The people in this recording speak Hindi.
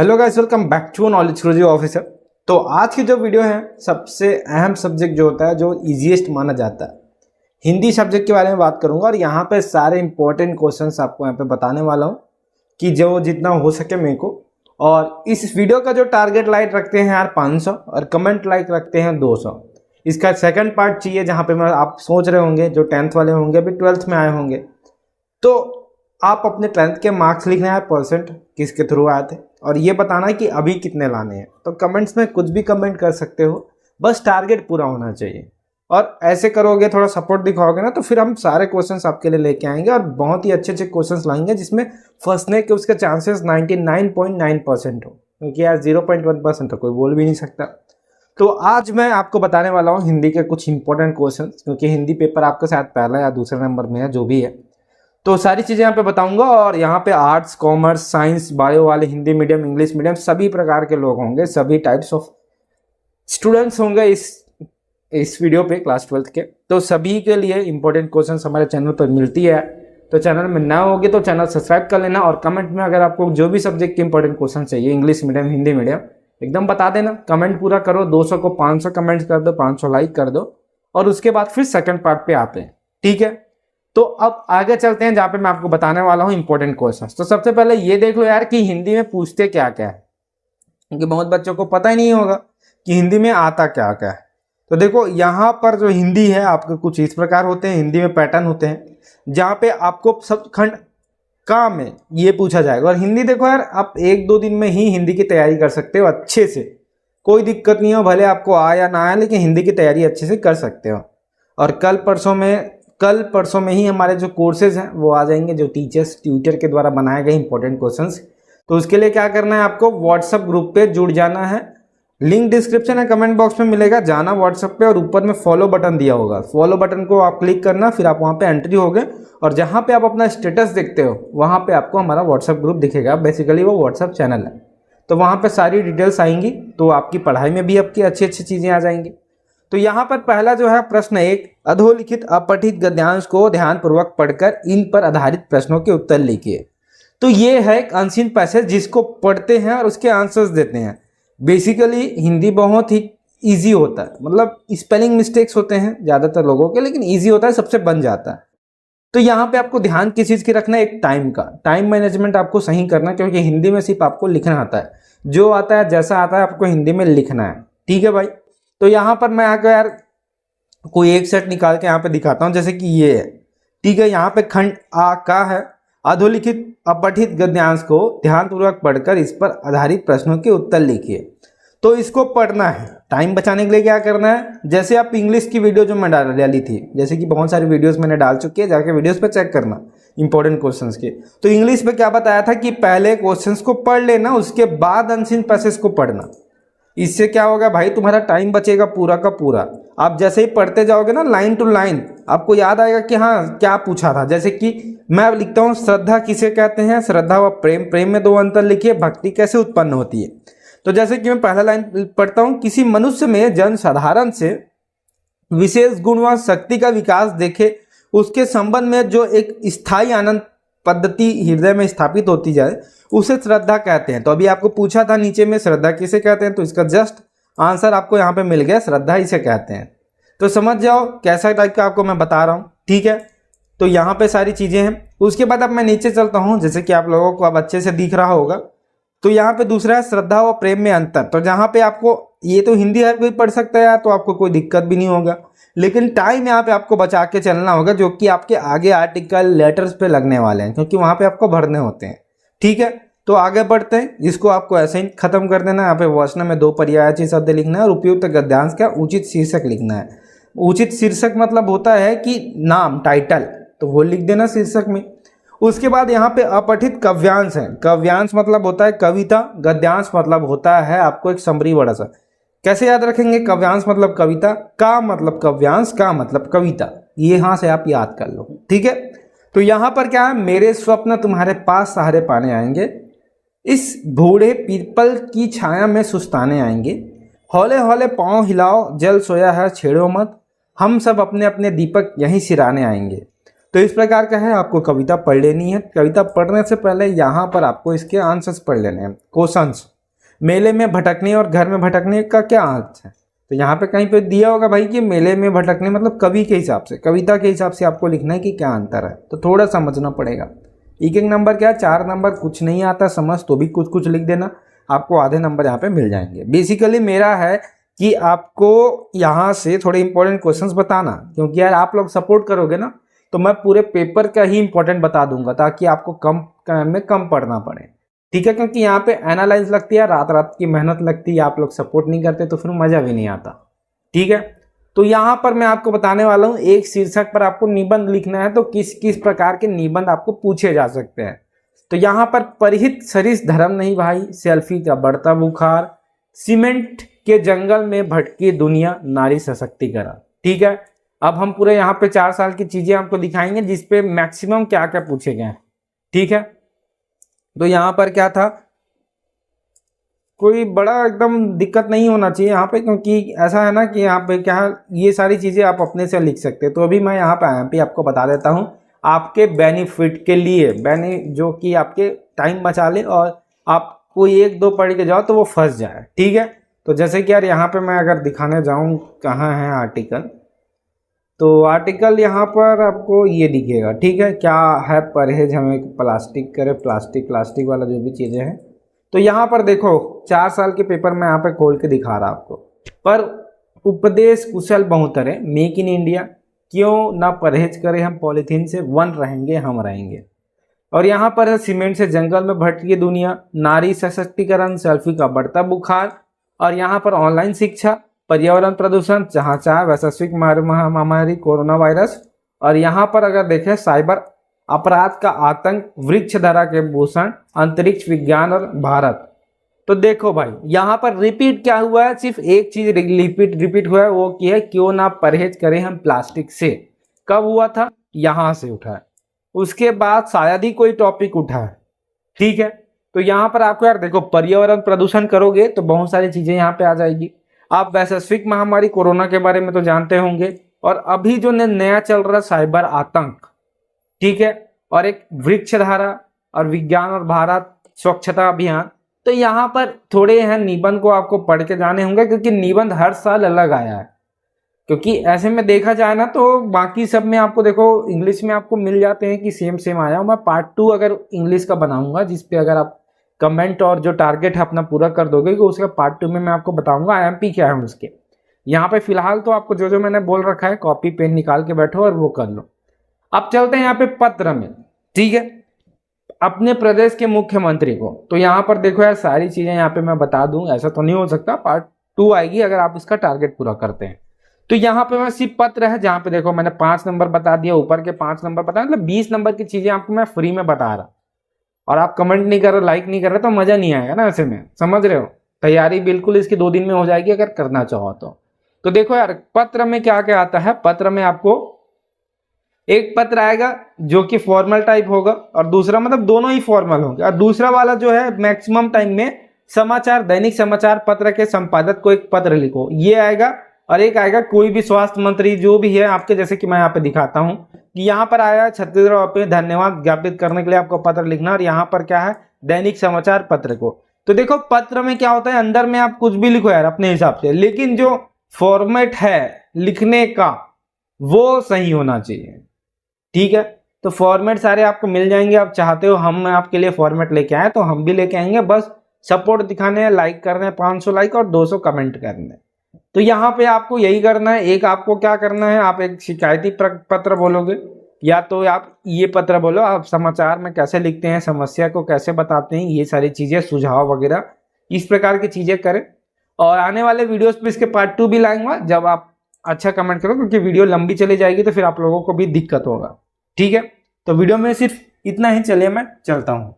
Hello guys, welcome back to knowledge Guruji officer. तो आज की जो वीडियो है सबसे अहम सब्जेक्ट जो होता है, जो इजीएस्ट माना जाता है, हिंदी सब्जेक्ट के बारे में बात करूंगा। और यहाँ पे सारे इंपॉर्टेंट क्वेश्चंस आपको यहाँ पे बताने वाला हूँ कि जो जितना हो सके मेरे को। और इस वीडियो का जो टारगेट लाइक रखते हैं यार 500 और कमेंट लाइक रखते हैं 200। इसका सेकंड पार्ट चाहिए जहाँ पे मैं आप सोच रहे होंगे जो 10th वाले होंगे, अभी 12th में आए होंगे, तो आप अपने 10th के मार्क्स लिखने हैं, परसेंट किसके थ्रू आए थे, और ये बताना है कि अभी कितने लाने हैं। तो कमेंट्स में कुछ भी कमेंट कर सकते हो, बस टारगेट पूरा होना चाहिए। और ऐसे करोगे, थोड़ा सपोर्ट दिखाओगे ना, तो फिर हम सारे क्वेश्चंस आपके लिए लेके आएंगे और बहुत ही अच्छे अच्छे क्वेश्चंस लाएंगे जिसमें फंसने के उसके चांसेस 99.9% हो, क्योंकि यार 0.1% तो कोई बोल भी नहीं सकता। तो आज मैं आपको बताने वाला हूँ हिंदी के कुछ इंपॉर्टेंट क्वेश्चंस, क्योंकि हिंदी पेपर आपका शायद पहला या दूसरे नंबर में है, जो भी है। तो सारी चीज़ें यहाँ पे बताऊंगा। और यहाँ पे आर्ट्स, कॉमर्स, साइंस, बायो वाले, हिंदी मीडियम, इंग्लिश मीडियम, सभी प्रकार के लोग होंगे, सभी टाइप्स ऑफ स्टूडेंट्स होंगे इस वीडियो पे, क्लास 12th के। तो सभी के लिए इंपॉर्टेंट क्वेश्चंस हमारे चैनल पर मिलती है। तो चैनल में नए होगे तो चैनल सब्सक्राइब कर लेना, और कमेंट में अगर आपको जो भी सब्जेक्ट के इंपॉर्टेंट क्वेश्चन चाहिए, इंग्लिश मीडियम, हिंदी मीडियम, एकदम बता देना। कमेंट पूरा करो, 200 को 500 कमेंट्स कर दो, 500 लाइक कर दो, और उसके बाद फिर सेकंड पार्ट पे आते हैं, ठीक है। तो अब आगे चलते हैं जहाँ पे मैं आपको बताने वाला हूँ इंपॉर्टेंट क्वेश्चंस। तो सबसे पहले ये देख लो यार कि हिंदी में पूछते क्या क्या है, क्योंकि बहुत बच्चों को पता ही नहीं होगा कि हिंदी में आता क्या क्या है। तो देखो यहाँ पर जो हिंदी है आपके कुछ इस प्रकार होते हैं, हिंदी में पैटर्न होते हैं जहाँ पे आपको सब खंड का में ये पूछा जाएगा। और हिंदी देखो यार, आप 1-2 दिन में ही हिंदी की तैयारी कर सकते हो अच्छे से, कोई दिक्कत नहीं हो, भले आपको आया ना आया, लेकिन हिंदी की तैयारी अच्छे से कर सकते हो। और कल परसों में ही हमारे जो कोर्सेज हैं वो आ जाएंगे, जो टीचर्स ट्यूटर के द्वारा बनाए गए इंपॉर्टेंट क्वेश्चंस। तो उसके लिए क्या करना है, आपको व्हाट्सएप ग्रुप पे जुड़ जाना है। लिंक डिस्क्रिप्शन या कमेंट बॉक्स में मिलेगा, जाना व्हाट्सएप पे, और ऊपर में फॉलो बटन दिया होगा, फॉलो बटन को आप क्लिक करना, फिर आप वहाँ पे एंट्री होगे, और जहाँ पे आप अपना स्टेटस देखते हो वहाँ पे आपको हमारा व्हाट्सएप ग्रुप दिखेगा। बेसिकली वो व्हाट्सएप चैनल है, तो वहाँ पे सारी डिटेल्स आएंगी, तो आपकी पढ़ाई में भी आपकी अच्छी अच्छी चीज़ें आ जाएंगी। तो यहाँ पर पहला जो है प्रश्न 1, अधोलिखित अपठित गद्यांश को ध्यानपूर्वक पढ़कर इन पर आधारित प्रश्नों के उत्तर लिखिए। तो ये है एक अनसीन पैसेज जिसको पढ़ते हैं और उसके आंसर्स देते हैं। बेसिकली हिंदी बहुत ही इजी होता है, मतलब स्पेलिंग मिस्टेक्स होते हैं ज़्यादातर लोगों के, लेकिन ईजी होता है, सबसे बन जाता है। तो यहाँ पे आपको ध्यान किस चीज़ की रखना है, एक टाइम का, टाइम मैनेजमेंट आपको सही करना है, क्योंकि हिंदी में सिर्फ आपको लिखना आता है, जो आता है जैसा आता है आपको हिंदी में लिखना है, ठीक है भाई। तो यहाँ पर मैं आकर यार कोई एक सेट निकाल के यहाँ पे दिखाता हूँ, जैसे कि ये है, ठीक है। यहाँ पे खंड आ का है, अधोलिखित अपठित गद्यांश को ध्यानपूर्वक पढ़कर इस पर आधारित प्रश्नों के उत्तर लिखिए। तो इसको पढ़ना है, टाइम बचाने के लिए क्या करना है, जैसे आप इंग्लिश की वीडियो जो मैं डाली थी, जैसे कि बहुत सारी वीडियोस मैंने डाल चुकी है, जाके वीडियोस पे चेक करना इंपॉर्टेंट क्वेश्चंस के। तो इंग्लिश में क्या बताया था कि पहले क्वेश्चंस को पढ़ लेना, उसके बाद अनसीन पैसेज को पढ़ना। इससे क्या होगा भाई, तुम्हारा टाइम बचेगा पूरा का पूरा। आप जैसे ही पढ़ते जाओगे ना, लाइन टू लाइन, आपको याद आएगा कि हाँ क्या पूछा था। जैसे कि मैं लिखता हूँ, श्रद्धा किसे कहते हैं, श्रद्धा व प्रेम, प्रेम में 2 अंतर लिखिए, भक्ति कैसे उत्पन्न होती है। तो जैसे कि मैं पहला लाइन पढ़ता हूँ, किसी मनुष्य में जन साधारण से विशेष गुण व शक्ति का विकास देखे, उसके संबंध में जो एक स्थायी आनंद पद्धति हृदय में स्थापित होती जाए, उसे श्रद्धा कहते हैं। तो अभी आपको पूछा था नीचे में श्रद्धा किसे कहते हैं, तो इसका जस्ट आंसर आपको यहाँ पे मिल गया, श्रद्धा इसे कहते हैं। तो समझ जाओ कैसा टाइप का आपको मैं बता रहा हूँ, ठीक है। तो यहाँ पे सारी चीज़ें हैं। उसके बाद अब मैं नीचे चलता हूँ, जैसे कि आप लोगों को अब अच्छे से दिख रहा होगा। तो यहाँ पे दूसरा है श्रद्धा व प्रेम में अंतर। तो जहाँ पे आपको, ये तो हिंदी हर कोई पढ़ सकता है यार, तो आपको कोई दिक्कत भी नहीं होगा, लेकिन टाइम यहाँ पे आपको बचा के चलना होगा, जो कि आपके आगे आर्टिकल लेटर्स पे लगने वाले हैं, क्योंकि वहाँ पे आपको भरने होते हैं, ठीक है। तो आगे बढ़ते हैं, जिसको आपको ऐसे ही खत्म कर देना है। यहाँ पे वचन में 2 पर्यायवाची शब्द लिखना है, और उपयुक्त गद्यांश का उचित शीर्षक लिखना है। उचित शीर्षक मतलब होता है कि नाम, टाइटल, तो वो लिख देना शीर्षक में। उसके बाद यहाँ पे अपठित काव्यांश है। काव्यांश मतलब होता है कविता, गद्यांश मतलब होता है आपको एक समरी बड़ा सा। कैसे याद रखेंगे, काव्यांश मतलब कविता, का मतलब काव्यांश, का मतलब कविता, ये यहाँ से आप याद कर लो, ठीक है। तो यहाँ पर क्या है, मेरे स्वप्न तुम्हारे पास सहारे पाने आएंगे, इस बूढ़े पीपल की छाया में सुस्ताने आएंगे, हौले हौले पाँव हिलाओ, जल सोया है छेड़ो मत, हम सब अपने अपने दीपक यहीं सिराने आएंगे, तो इस प्रकार का है, आपको कविता पढ़ लेनी है। कविता पढ़ने से पहले यहाँ पर आपको इसके आंसर्स पढ़ लेने हैं, क्वेश्चंस। मेले में भटकने और घर में भटकने का क्या अर्थ है? तो यहाँ पे कहीं पे दिया होगा भाई कि मेले में भटकने मतलब कवि के हिसाब से, कविता के हिसाब से आपको लिखना है कि क्या अंतर है, तो थोड़ा समझना पड़ेगा। एक एक नंबर क्या है, 4 नंबर, कुछ नहीं आता समझ तो भी कुछ कुछ लिख देना, आपको आधे नंबर यहाँ पे मिल जाएंगे। बेसिकली मेरा है कि आपको यहाँ से थोड़े इंपॉर्टेंट क्वेश्चंस बताना, क्योंकि यार आप लोग सपोर्ट करोगे ना तो मैं पूरे पेपर का ही इंपॉर्टेंट बता दूंगा, ताकि आपको कम टाइम में कम पढ़ना पड़े, ठीक है। क्योंकि यहाँ पे एनालाइज लगती है, रात रात की मेहनत लगती है, आप लोग सपोर्ट नहीं करते तो फिर मजा भी नहीं आता, ठीक है। तो यहाँ पर मैं आपको बताने वाला हूँ, एक शीर्षक पर आपको निबंध लिखना है, तो किस किस प्रकार के निबंध आपको पूछे जा सकते हैं। तो यहाँ पर परिहित सरिस धर्म नहीं भाई, सेल्फी का बढ़ता बुखार, सीमेंट के जंगल में भटकी दुनिया, नारी सशक्तिकरण, ठीक है। अब हम पूरे यहाँ पे 4 साल की चीजें आपको दिखाएंगे जिसपे मैक्सिमम क्या क्या पूछे गए हैं, ठीक है। तो यहाँ पर क्या था, कोई बड़ा एकदम दिक्कत नहीं होना चाहिए यहाँ पे, क्योंकि ऐसा है ना कि यहाँ पे क्या है, ये सारी चीजें आप अपने से लिख सकते हैं। तो अभी मैं यहाँ पे IMP आपको बता देता हूँ आपके बेनिफिट के लिए, जो कि आपके टाइम बचा ले और आप कोई 1-2 पढ़ के जाओ तो वो फंस जाए, ठीक है। तो जैसे कि यार यहाँ पे मैं अगर दिखाने जाऊँ कहाँ है आर्टिकल, तो आर्टिकल यहाँ पर आपको ये दिखेगा, ठीक है। क्या है परहेज हमें प्लास्टिक करे, प्लास्टिक वाला जो भी चीज़ें हैं। तो यहाँ पर देखो 4 साल के पेपर में यहाँ पे खोल के दिखा रहा आपको, पर उपदेश कुशल बहुतरे, मेक इन इंडिया, क्यों ना परहेज करें हम पॉलीथीन से, वन रहेंगे हम रहेंगे। और यहाँ पर है सीमेंट से जंगल में भटकी दुनिया, नारी सशक्तिकरण, सेल्फी का बढ़ता बुखार, और यहाँ पर ऑनलाइन शिक्षा, पर्यावरण प्रदूषण, जहाँ चाहे वैश्विक महामारी कोरोना वायरस, और यहाँ पर अगर देखें साइबर अपराध का आतंक, वृक्षधरा के भूषण, अंतरिक्ष विज्ञान और भारत। तो देखो भाई यहाँ पर रिपीट क्या हुआ है, सिर्फ एक चीज रिपीट हुआ है, वो की है क्यों ना परहेज करें हम प्लास्टिक से। कब हुआ था, यहाँ से उठा है, उसके बाद शायद ही कोई टॉपिक उठा है, ठीक है। तो यहाँ पर आपको यार देखो पर्यावरण प्रदूषण करोगे तो बहुत सारी चीजें यहाँ पे आ जाएगी। आप वैश्विक महामारी कोरोना के बारे में तो जानते होंगे, और अभी जो नया चल रहा साइबर आतंक, ठीक है, और एक वृक्षधारा और विज्ञान और भारत स्वच्छता अभियान। तो यहाँ पर थोड़े हैं निबंध को आपको पढ़ के जाने होंगे, क्योंकि निबंध हर साल अलग आया है। क्योंकि ऐसे में देखा जाए ना तो बाकी सब में आपको देखो इंग्लिश में आपको मिल जाते हैं कि सेम आया। मैं पार्ट 2 अगर इंग्लिश का बनाऊंगा, जिसपे अगर आप कमेंट और जो टारगेट है अपना पूरा कर दोगे, कि उसका पार्ट 2 में मैं आपको बताऊंगा IMP क्या है उसके। यहाँ पे फिलहाल तो आपको जो मैंने बोल रखा है कॉपी पेन निकाल के बैठो और वो कर लो। अब चलते हैं यहाँ पे पत्र में, ठीक है, अपने प्रदेश के मुख्यमंत्री को। तो यहाँ पर देखो यार सारी चीजें यहाँ पे मैं बता दूं, ऐसा तो नहीं हो सकता, पार्ट 2 आएगी अगर आप इसका टारगेट पूरा करते हैं। तो यहाँ पे मैं सिर्फ पत्र है, जहाँ पे देखो मैंने 5 नंबर बता दिया, ऊपर के 5 नंबर बता, मतलब 20 नंबर की चीजें आपको मैं फ्री में बता रहा, और आप कमेंट नहीं कर रहे, लाइक नहीं कर रहे, तो मजा नहीं आएगा ना ऐसे में, समझ रहे हो। तैयारी बिल्कुल इसकी 2 दिन में हो जाएगी अगर करना चाहो तो देखो यार पत्र में क्या क्या आता है। पत्र में आपको एक पत्र आएगा जो कि फॉर्मल टाइप होगा, और दूसरा मतलब दोनों ही फॉर्मल होंगे, और दूसरा वाला जो है मैक्सिमम टाइम में समाचार, दैनिक समाचार पत्र के संपादक को एक पत्र लिखो, ये आएगा। और एक आएगा कोई भी स्वास्थ्य मंत्री जो भी है आपके, जैसे कि मैं यहाँ पे दिखाता हूँ कि यहाँ पर आया छत्तीसगढ़ पे धन्यवाद ज्ञापित करने के लिए आपको पत्र लिखना, और यहाँ पर क्या है दैनिक समाचार पत्र को। तो देखो पत्र में क्या होता है, अंदर में आप कुछ भी लिखो यार अपने हिसाब से, लेकिन जो फॉर्मेट है लिखने का वो सही होना चाहिए, ठीक है। तो फॉर्मेट सारे आपको मिल जाएंगे, आप चाहते हो हम आपके लिए फॉर्मेट लेके आए तो हम भी लेके आएंगे, बस सपोर्ट दिखाने हैं, लाइक करने हैं, 500 लाइक और 200 कमेंट करने। तो यहाँ पे आपको यही करना है। एक आपको क्या करना है, आप एक शिकायती पत्र बोलोगे, या तो आप ये पत्र बोलो, आप समाचार में कैसे लिखते हैं, समस्या को कैसे बताते हैं, ये सारी चीजें, सुझाव वगैरह, इस प्रकार की चीजें करें। और आने वाले वीडियोस पे इसके पार्ट 2 भी लाएंगे जब आप अच्छा कमेंट करो, क्योंकि वीडियो लंबी चली जाएगी तो फिर आप लोगों को भी दिक्कत होगा, ठीक है। तो वीडियो में सिर्फ इतना ही, चलिए मैं चलता हूँ।